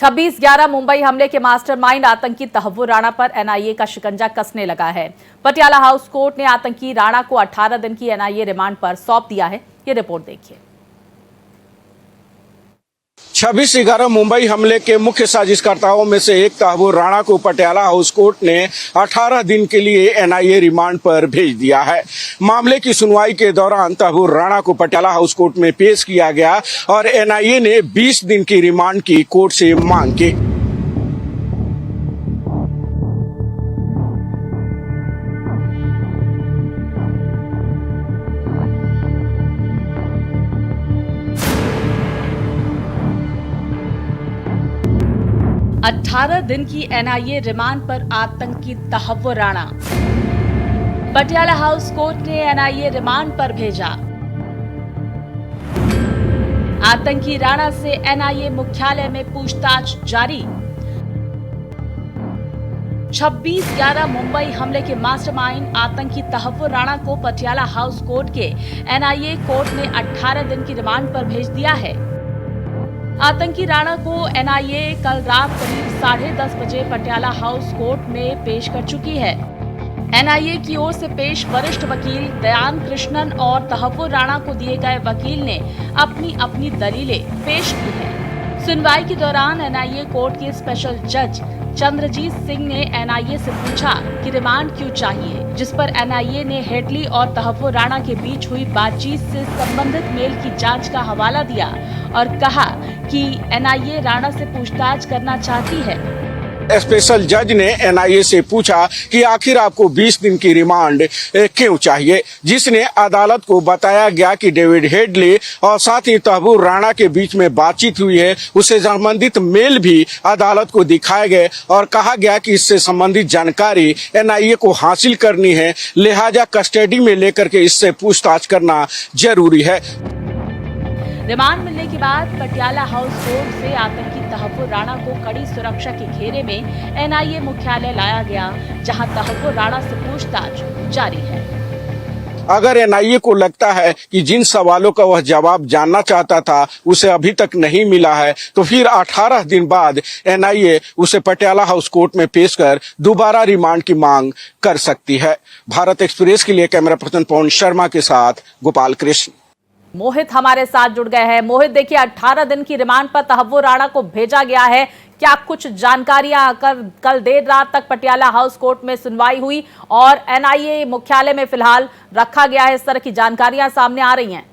26/11 मुंबई हमले के मास्टरमाइंड आतंकी तहव्वुर राणा पर एनआईए का शिकंजा कसने लगा है। पटियाला हाउस कोर्ट ने आतंकी राणा को 18 दिन की एनआईए रिमांड पर सौंप दिया है। ये रिपोर्ट देखिए। 26/11 मुंबई हमले के मुख्य साजिशकर्ताओं में से एक तहव्वुर राणा को पटियाला हाउस कोर्ट ने 18 दिन के लिए एनआईए रिमांड पर भेज दिया है। मामले की सुनवाई के दौरान तहव्वुर राणा को पटियाला हाउस कोर्ट में पेश किया गया और एनआईए ने 20 दिन की रिमांड की कोर्ट से मांग की। अठारह दिन की एनआईए रिमांड पर आतंकी तहव्वुर राणा। पटियाला हाउस कोर्ट ने एनआईए रिमांड पर भेजा। आतंकी राणा से एनआईए मुख्यालय में पूछताछ जारी। 26/11 मुंबई हमले के मास्टरमाइंड आतंकी तहव्वुर राणा को पटियाला हाउस कोर्ट के एनआईए कोर्ट ने 18 दिन की रिमांड पर भेज दिया है। आतंकी राणा को एनआईए कल रात करीब 10:30 बजे पटियाला हाउस कोर्ट में पेश कर चुकी है। एनआईए की ओर से पेश वरिष्ठ वकील दयान कृष्णन और तहव्वुर राणा को दिए गए वकील ने अपनी अपनी दलीलें पेश की है। सुनवाई के दौरान एनआईए कोर्ट के स्पेशल जज चंद्रजीत सिंह ने एनआईए से पूछा कि रिमांड क्यों चाहिए, जिस पर एनआईए ने हेडली और तहव्वुर राणा के बीच हुई बातचीत से संबंधित मेल की जांच का हवाला दिया और कहा कि एनआईए राणा से पूछताछ करना चाहती है। स्पेशल जज ने एनआईए से पूछा कि आखिर आपको 20 दिन की रिमांड क्यों चाहिए, जिसने अदालत को बताया गया कि डेविड हेडली और साथ ही तहव्वुर राणा के बीच में बातचीत हुई है। उससे संबंधित मेल भी अदालत को दिखाए गए और कहा गया कि इससे संबंधित जानकारी एनआईए को हासिल करनी है, लिहाजा कस्टडी में लेकर के इससे पूछताछ करना जरूरी है। रिमांड मिलने के बाद पटियाला हाउस कोर्ट से आतंकी तहव्वुर राणा को कड़ी सुरक्षा के घेरे में एनआईए मुख्यालय लाया गया, जहां तहव्वुर राणा से पूछताछ जारी है। अगर एनआईए को लगता है कि जिन सवालों का वह जवाब जानना चाहता था उसे अभी तक नहीं मिला है, तो फिर 18 दिन बाद एनआईए उसे पटियाला हाउस कोर्ट में पेश कर दोबारा रिमांड की मांग कर सकती है। भारत एक्सप्रेस के लिए कैमरा पर्सन पवन शर्मा के साथ गोपाल कृष्ण। मोहित हमारे साथ जुड़ गए हैं। मोहित, देखिए 18 दिन की रिमांड पर तहव्वुर राणा को भेजा गया है। क्या कुछ जानकारियां कल देर रात तक पटियाला हाउस कोर्ट में सुनवाई हुई और एनआईए मुख्यालय में फिलहाल रखा गया है, इस तरह की जानकारियां सामने आ रही हैं?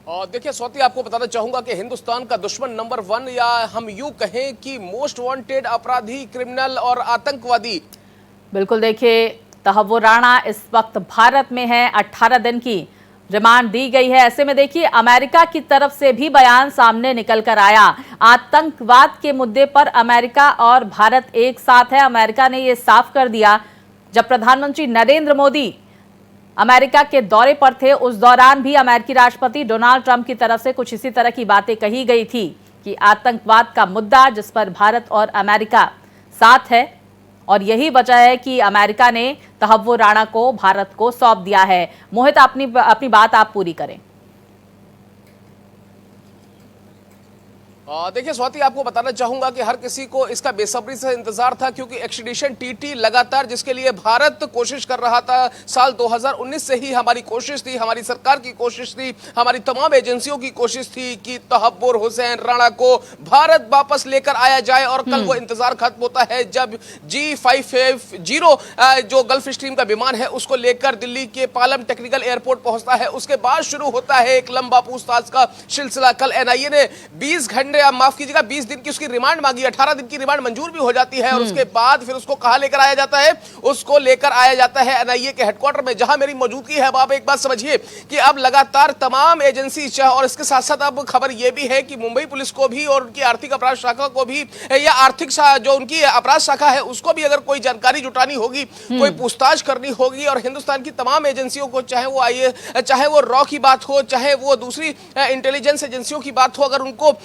और देखिए स्वाति, आपको बताना चाहूंगा कि हिंदुस्तान का दुश्मन नंबर 1 या हम यूं कहें कि मोस्ट वांटेड अपराधी, क्रिमिनल और आतंकवादी, बिल्कुल, देखिए तहव्वुर राणा इस वक्त भारत में है। 18 दिन की रिमांड दी गई है। ऐसे में देखिए अमेरिका की तरफ से भी बयान सामने निकल कर आया। आतंकवाद के मुद्दे पर अमेरिका और भारत एक साथ है। अमेरिका ने यह साफ कर दिया जब प्रधानमंत्री नरेंद्र मोदी अमेरिका के दौरे पर थे, उस दौरान भी अमेरिकी राष्ट्रपति डोनाल्ड ट्रंप की तरफ से कुछ इसी तरह की बातें कही गई थी कि आतंकवाद का मुद्दा जिस पर भारत और अमेरिका साथ है और यही वजह है कि अमेरिका ने तहव्वुर राणा को भारत को सौंप दिया है। मोहित, अपनी बात आप पूरी करें। देखिए स्वाति, आपको बताना चाहूंगा कि हर किसी को इसका बेसब्री से इंतजार था, क्योंकि एक्सट्रेडिशन टीटी लगातार जिसके लिए भारत कोशिश कर रहा था, साल 2019 से ही हमारी कोशिश थी, हमारी सरकार की कोशिश थी, हमारी तमाम एजेंसियों की कोशिश थी कि तहव्वुर हुसैन राणा को भारत वापस लेकर आया जाए। और कल वो इंतजार खत्म होता है जब G550 जो गल्फ स्ट्रीम का विमान है उसको लेकर दिल्ली के पालम टेक्निकल एयरपोर्ट पहुंचता है। उसके बाद शुरू होता है एक लंबा पूछताछ का सिलसिला। कल एनआईए ने 20 घंटे, माफ कीजिएगा, 20 दिन की उसकी रिमांड मांगी। 18 दिन की रिमांड मंजूर भी हो जाती है और उसके बाद फिर उसको कहां लेकर आया जाता है? उसको लेकर आया जाता है एनआईए के हेडक्वार्टर में, जहां मेरी मौजूदगी है। अब आप एक बात समझिए कि अब लगातार तमाम एजेंसी और इसके साथ साथ अब खबर यह भी है कि मुंबई पुलिस को भी और उनकी आर्थिक अपराध शाखा को भी, या आर्थिक जो उनकी अपराध शाखा है उसको भी अगर कोई जानकारी जुटानी होगी, कोई पूछताछ करनी होगी, और हिंदुस्तान की तमाम एजेंसियों को, चाहे वो रॉ की बात हो, चाहे वो दूसरी इंटेलिजेंस एजेंसियों की बात हो, अगर उनको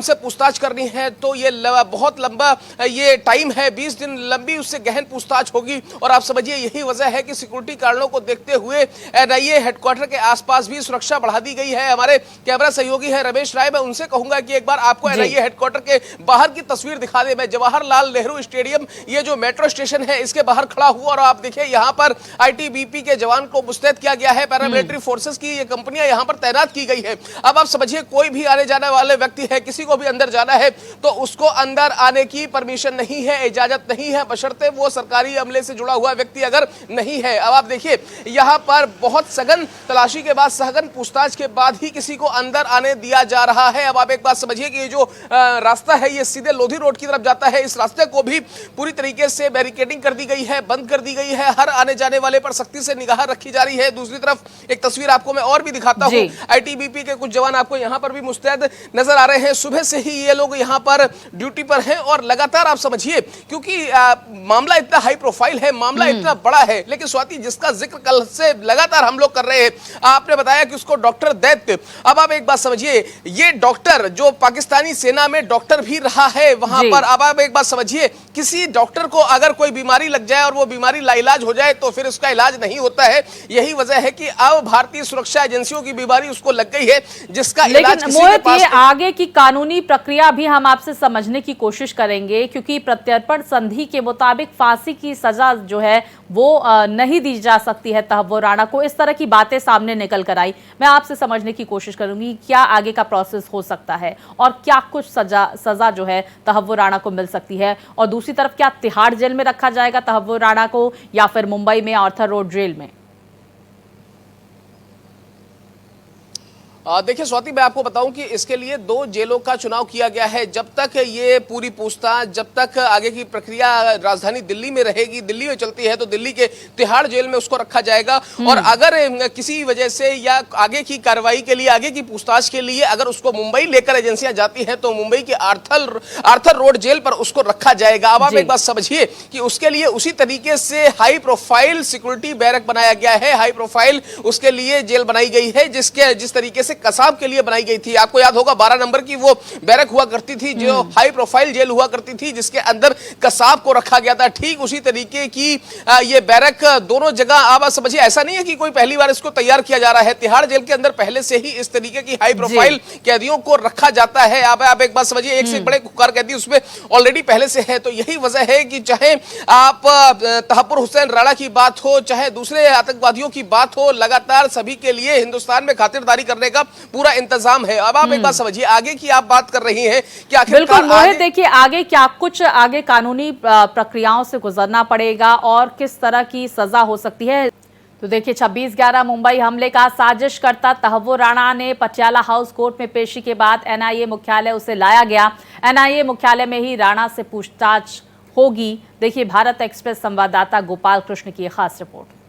उनसे पूछताछ करनी है तो ये बहुत लंबा ये टाइम है, 20 दिन लंबी उससे गहन पूछताछ होगी। और आप समझिए यही वजह है कि सिक्योरिटी कारणों को देखते हुए एनआईए हेडक्वार्टर के आसपास भी सुरक्षा बढ़ा दी गई है। हमारे कैमरा सहयोगी है रमेश राय, मैं उनसे कहूंगा कि एक बार आपको एनआईए हेडक्वार्टर के बाहर की तस्वीर दिखा दे। मैं जवाहरलाल नेहरू स्टेडियम, ये जो मेट्रो स्टेशन है, इसके बाहर खड़ा हुआ और आप देखिए यहाँ पर आईटीबीपी के जवान को मुस्तैद किया गया है। पैरामिलिट्री फोर्सेस की ये कंपनियां यहाँ पर तैनात की गई है। अब आप समझिए कोई भी आने जाने वाले व्यक्ति है, किसी को भी अंदर जाना है तो उसको अंदर आने की परमिशन नहीं है, इजाजत नहीं है, बशर्ते वो सरकारी अमले से जुड़ा हुआ व्यक्ति अगर नहीं है। अब आप देखिए यहाँ पर बहुत सघन तलाशी के बाद, सघन पूछताछ के बाद ही किसी को अंदर आने दिया जा रहा है। अब आप एक बात समझिए कि ये जो रास्ता है ये सीधे लोधी रोड की तरफ जाता है। इस रास्ते को भी पूरी तरीके से बैरिकेडिंग कर दी गई है, बंद कर दी गई है। हर आने जाने वाले पर सख्ती से निगाह रखी जा रही है। दूसरी तरफ एक तस्वीर आपको मैं और भी दिखाता हूं, आईटीबीपी के कुछ जवान आपको यहां पर भी मुस्तैद नजर आ रहे हैं। सुबह से ही ये लोग यहां पर ड्यूटी पर हैं और लगातार आप समझिए क्योंकि मामला इतना हाई प्रोफाइल है, मामला इतना बड़ा है, लेकिन स्वाति जिसका जिक्र कल से लगातार हम लोग कर रहे हैं, आपने बताया कि उसको डॉक्टर दैत्य। अब आप एक बात समझिए, ये डॉक्टर जो पाकिस्तानी सेना में डॉक्टर भी रहा है वहां पर, अब आप एक बात समझिए किसी डॉक्टर को अगर कोई बीमारी लग जाए और वो बीमारी लाइलाज हो जाए तो फिर उसका इलाज नहीं होता है। यही वजह है कि अब भारतीय सुरक्षा एजेंसियों की बीमारी उसको लग गई है जिसका इलाज किसी के पास। आगे की कानूनी प्रक्रिया भी हम आपसे समझने की कोशिश करेंगे क्योंकि प्रत्यर्पण संधि के मुताबिक फांसी की सजा जो है वो नहीं दी जा सकती है तहव्वुर राणा को। इस तरह की बातें सामने निकल कर आई। मैं आपसे समझने की कोशिश करूंगी क्या आगे का प्रोसेस हो सकता है और क्या कुछ सजा जो है तहव्वुर राणा को मिल सकती है, और दूसरी तरफ क्या तिहाड़ जेल में रखा जाएगा तहव्वुर राणा को या फिर मुंबई में आर्थर रोड जेल में? देखिए स्वाति, मैं आपको बताऊं कि इसके लिए 2 जेलों का चुनाव किया गया है। जब तक ये पूरी पूछताछ, जब तक आगे की प्रक्रिया राजधानी दिल्ली में रहेगी, दिल्ली में चलती है, तो दिल्ली के तिहाड़ जेल में उसको रखा जाएगा। और अगर किसी वजह से या आगे की कार्रवाई के लिए, आगे की पूछताछ के लिए अगर उसको मुंबई लेकर एजेंसियां जाती हैं तो मुंबई के आर्थर रोड जेल पर उसको रखा जाएगा। अब आप एक बात समझिए कि उसके लिए उसी तरीके से हाई प्रोफाइल सिक्योरिटी बैरक बनाया गया है, हाई प्रोफाइल उसके लिए जेल बनाई गई है, जिस तरीके से कसाब के लिए बनाई गई थी। आपको याद होगा 12 नंबर की वो बैरक हुआ करती थी जो हाई प्रोफाइल जेल हुआ करती थी जिसके अंदर कसाब को रखा गया था। ठीक उसी तरीके की ये बैरक दोनों जगह। आप समझिए ऐसा नहीं है कि कोई पहली बार इसको तैयार किया जा रहा है। तिहाड़ जेल के अंदर पहले से ही इस तरीके की हाई प्रोफाइल कैदियों को रखा जाता है। आप एक बात समझिए, एक से बड़े खुकार कैदी उसमें ऑलरेडी पहले से है। तो यही वजह है कि चाहे आप तहव्वुर हुसैन राणा की बात हो, चाहे दूसरे आतंकवादियों की बात हो, लगातार सभी के लिए हिंदुस्तान में खातिरदारी करने का पूरा इंतजाम है। अब आप एक बात समझिए, आगे की आप बात कर रही हैं कि बिल्कुल मोहित, देखिए आगे क्या कुछ आगे कानूनी प्रक्रियाओं से गुजरना पड़ेगा और किस तरह की सजा हो सकती है। तो देखिए 26/11 मुंबई हमले का साजिशकर्ता तहव्वुर राणा ने पटियाला हाउस कोर्ट में पेशी के बाद एनआईए मुख्यालय उसे लाया गया। एनआईए मुख्यालय में ही राणा से पूछताछ होगी। देखिए भारत एक्सप्रेस संवाददाता गोपाल कृष्ण की खास रिपोर्ट।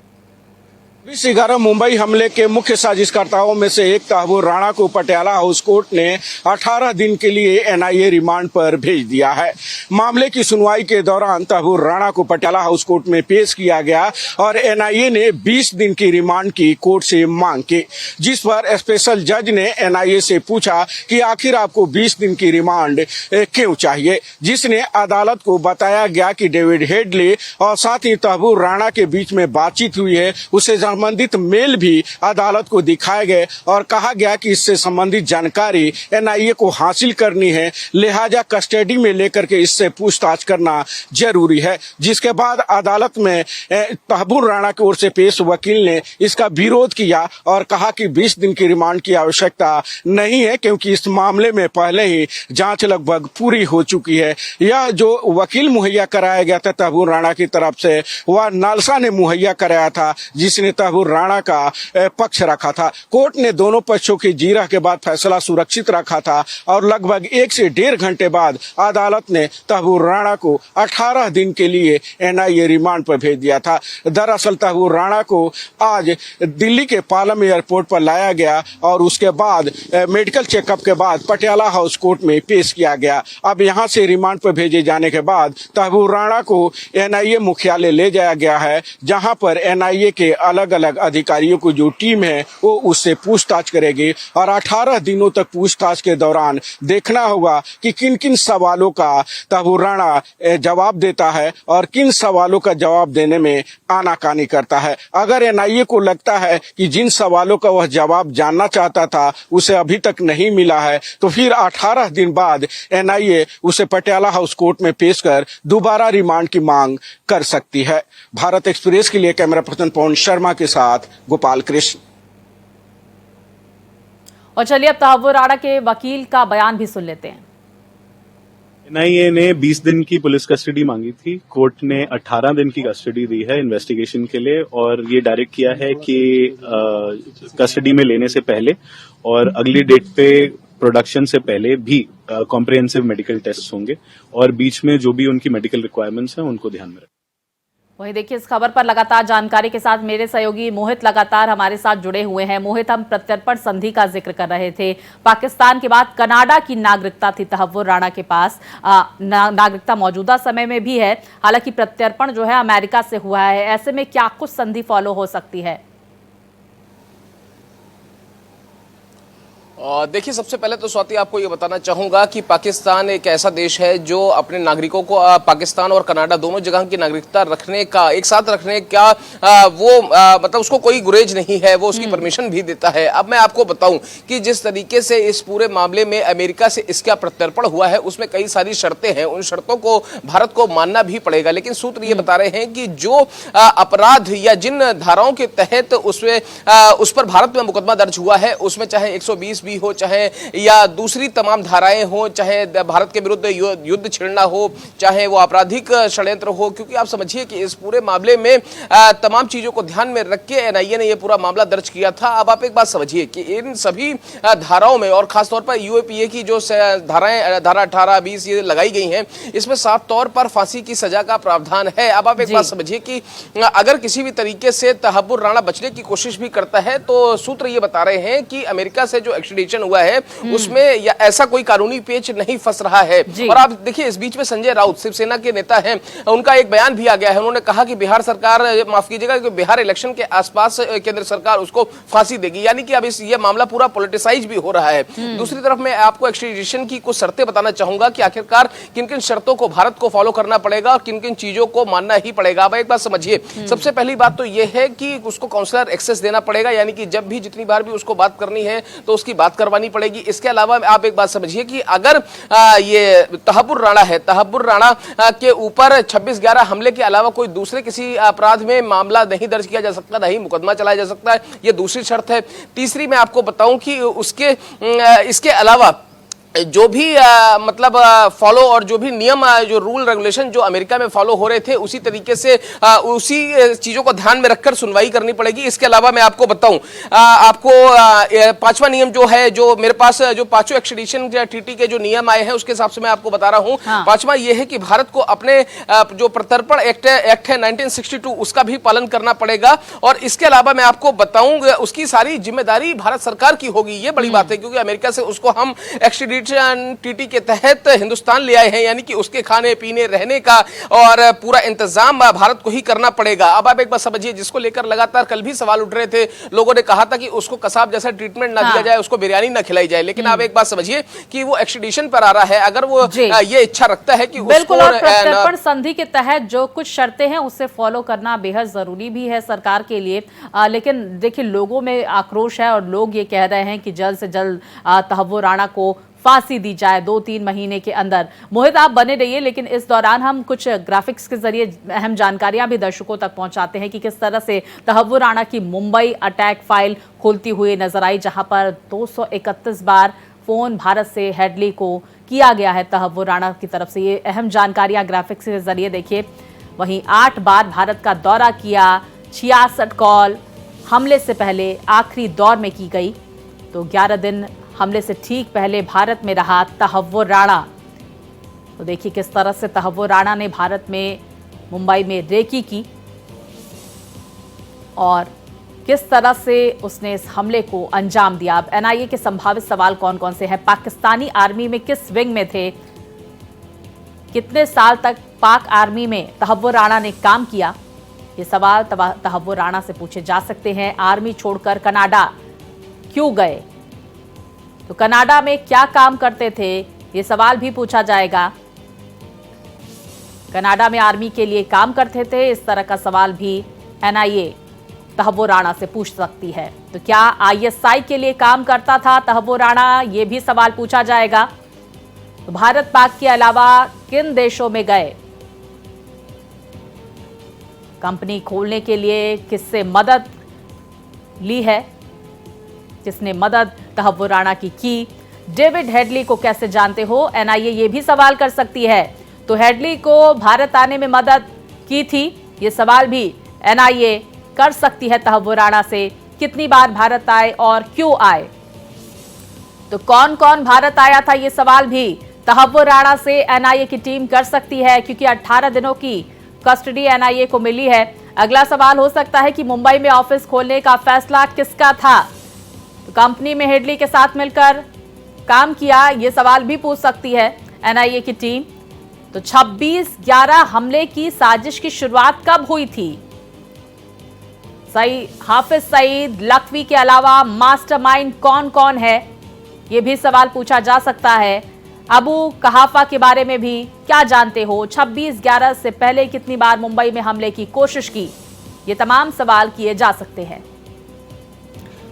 26/11 मुंबई हमले के मुख्य साजिशकर्ताओं में से एक तहव्वुर राणा को पटियाला हाउस कोर्ट ने 18 दिन के लिए एनआईए रिमांड पर भेज दिया है। मामले की सुनवाई के दौरान तहव्वुर राणा को पटियाला हाउस कोर्ट में पेश किया गया और एनआईए ने 20 दिन की रिमांड की कोर्ट से मांग की, जिस पर स्पेशल जज ने एनआईए से पूछा कि आखिर आपको 20 दिन की रिमांड क्यों चाहिए, जिसने अदालत को बताया गया कि डेविड हेडली और साथ ही तहव्वुर राणा के बीच में बातचीत हुई है। उससे संबंधित मेल भी अदालत को दिखाए गए और कहा गया कि इससे संबंधित जानकारी एनआईए को हासिल करनी है, लिहाजा कस्टडी में लेकर के इससे पूछताछ करना जरूरी है। जिसके बाद अदालत में तहव्वुर राणा की ओर से पेश वकील ने इसका विरोध किया और कहा कि 20 दिन की रिमांड की आवश्यकता नहीं है क्योंकि इस मामले में पहले ही जांच लगभग पूरी हो चुकी है। यह जो वकील मुहैया कराया गया था तहव्वुर राणा की तरफ से, वह नालसा ने मुहैया कराया था, जिसने तहव्वुर राणा का पक्ष रखा था। कोर्ट ने दोनों पक्षों की जीरह के बाद फैसला सुरक्षित रखा था और लगभग 1 से 1.5 घंटे बाद अदालत ने तहव्वुर राणा को 18 दिन के लिए एनआईए रिमांड पर भेज दिया था। दरअसल तहव्वुर राणा को आज दिल्ली के पालम एयरपोर्ट पर लाया गया और उसके बाद मेडिकल चेकअप के बाद पटियाला हाउस कोर्ट में पेश किया गया। अब यहां से रिमांड पर भेजे जाने के बाद तहव्वुर राणा को एनआईए मुख्यालय ले जाया गया है, जहां पर एनआईए के अलग अलग अलग अधिकारियों की जो टीम है वो उससे पूछताछ करेगी और 18 दिनों तक पूछताछ के दौरान देखना होगा कि किन किन सवालों का तहव्वुर राणा जवाब देता है और किन सवालों का जवाब देने में आनाकानी करता है। अगर एनआईए को लगता है कि जिन सवालों का वह जवाब जानना चाहता था उसे अभी तक नहीं मिला है तो फिर 18 दिन बाद एनआईए उसे पटियाला हाउस कोर्ट में पेश कर दोबारा रिमांड की मांग कर सकती है। भारत एक्सप्रेस के लिए कैमरा पर्सन पवन शर्मा के साथ गोपाल कृष्ण। और चलिए अब तहव्वुर राणा के वकील का बयान भी सुन लेते हैं। एनआईए ने 20 दिन की पुलिस कस्टडी मांगी थी, कोर्ट ने 18 दिन की कस्टडी दी है इन्वेस्टिगेशन के लिए और ये डायरेक्ट किया है कि कस्टडी में लेने से पहले और अगली डेट पे प्रोडक्शन से पहले भी कॉम्प्रिहेंसिव मेडिकल टेस्ट होंगे और बीच में जो भी उनकी मेडिकल रिक्वायरमेंट्स हैं उनको ध्यान में रखें। वही देखिए, इस खबर पर लगातार जानकारी के साथ मेरे सहयोगी मोहित लगातार हमारे साथ जुड़े हुए हैं। मोहित, हम प्रत्यर्पण संधि का जिक्र कर रहे थे। पाकिस्तान के बाद कनाडा की नागरिकता थी तहव्वुर राणा के पास, नागरिकता मौजूदा समय में भी है, हालांकि प्रत्यर्पण जो है अमेरिका से हुआ है। ऐसे में क्या कुछ संधि फॉलो हो सकती है? देखिए, सबसे पहले तो स्वाति आपको ये बताना चाहूंगा कि पाकिस्तान एक ऐसा देश है जो अपने नागरिकों को पाकिस्तान और कनाडा दोनों जगह की नागरिकता रखने का, एक साथ रखने का मतलब उसको कोई गुरेज नहीं है, वो उसकी परमिशन भी देता है। अब मैं आपको बताऊं कि जिस तरीके से इस पूरे मामले में अमेरिका से इसका प्रत्यर्पण हुआ है उसमें कई सारी शर्तें हैं, उन शर्तों को भारत को मानना भी पड़ेगा। लेकिन सूत्र ये बता रहे हैं कि जो अपराध या जिन धाराओं के तहत उस पर भारत में मुकदमा दर्ज हुआ है उसमें चाहे 120 हो, चाहे या दूसरी तमाम धाराएं हो, चाहे भारत के विरुद्ध युद्ध छेड़ना हो, चाहे वो आपराधिक षड्यंत्र हो, क्योंकि आप समझिए कि इस पूरे मामले में तमाम चीजों को ध्यान में रख के एनआईए ने यह पूरा मामला दर्ज किया था। अब आप एक बात समझिए कि इन सभी धाराओं में और खासतौर पर यूएपीए की जो धाराएं, धारा 18, 20 ये लगाई गई हैं, इसमें साफ तौर पर फांसी की सजा का प्रावधान है। अब आप एक बात समझिए कि अगर किसी भी तरीके से तहव्वुर राणा बचने की कोशिश भी करता है तो सूत्र ये बता रहे हैं कि अमेरिका से जो एक्सट्रेडिशन हुआ है उसमें या ऐसा कोई कानूनी पेच नहीं फंस रहा है। और आप देखिए, इस बीच में संजय राउत शिवसेना के नेता हैं, उनका एक बयान भी आ गया है। उन्होंने कहा कि बिहार सरकार, माफ कीजिएगा, कि बिहार इलेक्शन के आसपास केंद्र सरकार उसको फांसी देगी, यानी कि अब ये मामला पूरा पॉलिटिसाइज भी हो रहा है। दूसरी तरफ मैं आपको एक्सट्रेडिशन की कुछ शर्तें बताना चाहूंगा कि आखिरकार किन किन शर्तों को भारत को फॉलो करना पड़ेगा और किन किन चीजों को मानना ही पड़ेगा। अब एक बात समझिए, सबसे पहली बात तो यह है कि उसको काउंसलर एक्सेस देना पड़ेगा, यानी कि जब भी जितनी बार भी उसको बात करनी है तो उसकी बात करवानी पड़ेगी। इसके अलावा आप एक बात समझिए कि अगर ये तहव्वुर राणा है, तहव्वुर राणा के ऊपर 26/11 हमले के अलावा कोई दूसरे किसी अपराध में मामला नहीं दर्ज किया जा सकता, नहीं मुकदमा चलाया जा सकता है, ये दूसरी शर्त है। तीसरी मैं आपको बताऊं कि इसके अलावा जो भी मतलब फॉलो और जो भी नियम, जो रूल रेगुलेशन जो अमेरिका में फॉलो हो रहे थे उसी तरीके से उसी चीजों को ध्यान में रखकर सुनवाई करनी पड़ेगी। इसके अलावा मैं आपको बताऊं, आपको 5वां नियम जो है, जो मेरे पास जो 5वें एक्सट्रेडिशन ट्रीटी के जो नियम आए हैं उसके हिसाब से मैं आपको बता रहा हूं। 5वां यह है कि भारत को अपने जो प्रत्यर्पण एक्ट है 1962 उसका भी पालन करना पड़ेगा। और इसके अलावा मैं आपको बताऊं उसकी सारी जिम्मेदारी भारत सरकार की होगी। ये बड़ी बात है क्योंकि अमेरिका से उसको हम एक्सट्रेडिट टीटी के तहत हिंदुस्तान ले आए हैं, यानी कि उसके खाने पीने रहने का और पूरा इंतजाम भारत को ही करना पड़ेगा। अब आप एक बात समझिए, जिसको लेकर लगातार कल भी सवाल उठ रहे थे, लोगों ने कहा था कि उसको कसाब जैसा ट्रीटमेंट ना दिया जाए, उसको बिरयानी ना खिलाई जाए, लेकिन आप एक बात समझिए कि वो एक्सट्रेडिशन पर आ रहा है। अगर वो ये इच्छा रखता है कि बिल्कुल, और प्रत्यर्पण संधि के तहत जो कुछ शर्तें हैं उससे फॉलो करना बेहद जरूरी भी है सरकार के लिए। लेकिन देखिए, लोगों में आक्रोश है और लोग ये कह रहे हैं कि जल्द से जल्द तहव्वुर राणा को फांसी दी जाए 2-3 महीने के अंदर। मोहित, आप बने रहिए, लेकिन इस दौरान हम कुछ ग्राफिक्स के जरिए अहम जानकारियां भी दर्शकों तक पहुंचाते हैं कि किस तरह से तहव्वुर राणा की मुंबई अटैक फाइल खुलती हुई नजर आई, जहां पर 231 बार फोन भारत से हेडली को किया गया है तहव्वुर राणा की तरफ से। ये अहम जानकारियां ग्राफिक्स के जरिए देखिए। वहीं 8 बार भारत का दौरा किया, 66 कॉल हमले से पहले आखिरी दौर में की गई। तो 11 दिन हमले से ठीक पहले भारत में रहा तहव्वुर राणा। तो देखिए किस तरह से तहव्वुर राणा ने भारत में, मुंबई में रेकी की और किस तरह से उसने इस हमले को अंजाम दिया। अब एनआईए के संभावित सवाल कौन कौन से हैं? पाकिस्तानी आर्मी में किस विंग में थे, कितने साल तक पाक आर्मी में तहव्वुर राणा ने काम किया, ये सवाल तहव्वुर राणा से पूछे जा सकते हैं। आर्मी छोड़कर कनाडा क्यों गए, तो कनाडा में क्या काम करते थे, ये सवाल भी पूछा जाएगा। कनाडा में आर्मी के लिए काम करते थे, इस तरह का सवाल भी एनआईए तहव्वुर राणा से पूछ सकती है। तो क्या आईएसआई के लिए काम करता था तहव्वुर राणा, ये भी सवाल पूछा जाएगा। तो भारत पाक के अलावा किन देशों में गए, कंपनी खोलने के लिए किससे मदद ली है, किसने मदद तहव्वुर राणा की डेविड हेडली को कैसे जानते हो, एनआईए ये भी सवाल कर सकती है। तो हेडली को भारत आने में मदद की थी, ये सवाल भी एनआईए कर सकती है तहव्वुर राणा से। कितनी बार भारत आए और क्यों आए, तो कौन कौन भारत आया था, ये सवाल भी तहव्वुर राणा से एनआईए की टीम कर सकती है, क्योंकि 18 दिनों की कस्टडी एनआईए को मिली है। अगला सवाल हो सकता है कि मुंबई में ऑफिस खोलने का फैसला किसका था, तो कंपनी में हेडली के साथ मिलकर काम किया, ये सवाल भी पूछ सकती है एनआईए की टीम। तो 26/11 हमले की साजिश की शुरुआत कब हुई थी, हाफिज सईद लखवी के अलावा मास्टरमाइंड कौन कौन है, यह भी सवाल पूछा जा सकता है। अबू कहाफा के बारे में भी क्या जानते हो, 26/11 से पहले कितनी बार मुंबई में हमले की कोशिश की, ये तमाम सवाल किए जा सकते हैं।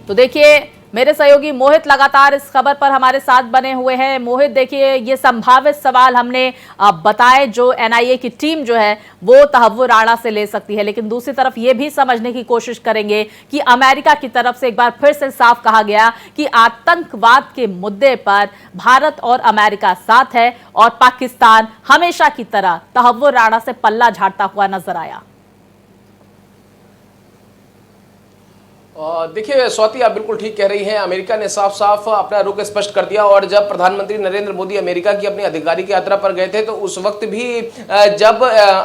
तो देखिए मेरे सहयोगी मोहित लगातार इस खबर पर हमारे साथ बने हुए हैं। मोहित, देखिए ये संभावित सवाल हमने बताए जो एनआईए की टीम जो है वो तहव्वुर राणा से ले सकती है, लेकिन दूसरी तरफ ये भी समझने की कोशिश करेंगे कि अमेरिका की तरफ से एक बार फिर से साफ कहा गया कि आतंकवाद के मुद्दे पर भारत और अमेरिका साथ है और पाकिस्तान हमेशा की तरह तहव्वुर राणा से पल्ला झाड़ता हुआ नजर आया। देखिए स्वाति, आप बिल्कुल ठीक कह रही हैं। अमेरिका ने साफ साफ अपना रुख स्पष्ट कर दिया, और जब प्रधानमंत्री नरेंद्र मोदी अमेरिका की अपनी आधिकारिक यात्रा पर गए थे तो उस वक्त भी जब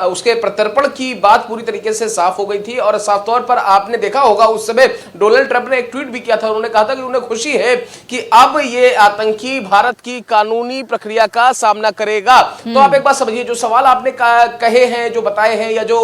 उसके प्रत्यर्पण की बात पूरी तरीके से साफ हो गई थी। और साफ तौर पर आपने देखा होगा उस समय डोनाल्ड ट्रंप ने एक ट्वीट भी किया था, उन्होंने कहा था कि उन्हें खुशी है कि अब ये आतंकी भारत की कानूनी प्रक्रिया का सामना करेगा। तो आप एक बात समझिए, जो सवाल आपने कहे हैं, जो बताए हैं, या जो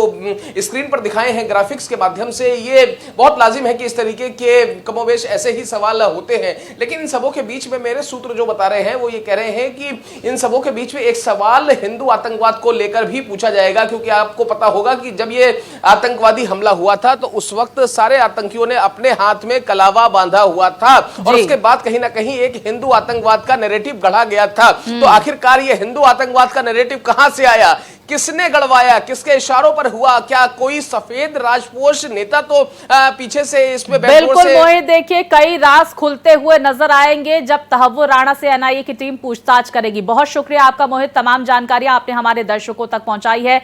स्क्रीन पर दिखाए हैं ग्राफिक्स के माध्यम से, ये बहुत लाजिम है कि इस तरीके के कमोबेश ऐसे ही सवाल होते हैं। लेकिन इन सबों के बीच में मेरे सूत्र जो बता रहे हैं वो ये कह रहे हैं कि इन सबों के बीच में एक सवाल हिंदू आतंकवाद को लेकर भी पूछा जाएगा, क्योंकि आपको पता होगा कि जब ये आतंकवादी हमला हुआ था तो उस वक्त सारे आतंकियों ने अपने हाथ में कलावा बांधा हुआ था, और उसके बाद कहीं ना कहीं एक हिंदू आतंकवाद का नैरेटिव गढ़ा गया था। तो आखिरकार ये हिंदू आतंकवाद का नैरेटिव कहां से आया, किसने गढ़वाया, किसके इशारों पर हुआ, क्या कोई सफेद राजपोष नेता तो पीछे से इसमें बिल्कुल मोहित, देखिए कई राज खुलते हुए नजर आएंगे जब तहव्वुर राणा से एनआईए की टीम पूछताछ करेगी। बहुत शुक्रिया आपका मोहित, तमाम जानकारियां आपने हमारे दर्शकों तक पहुंचाई है।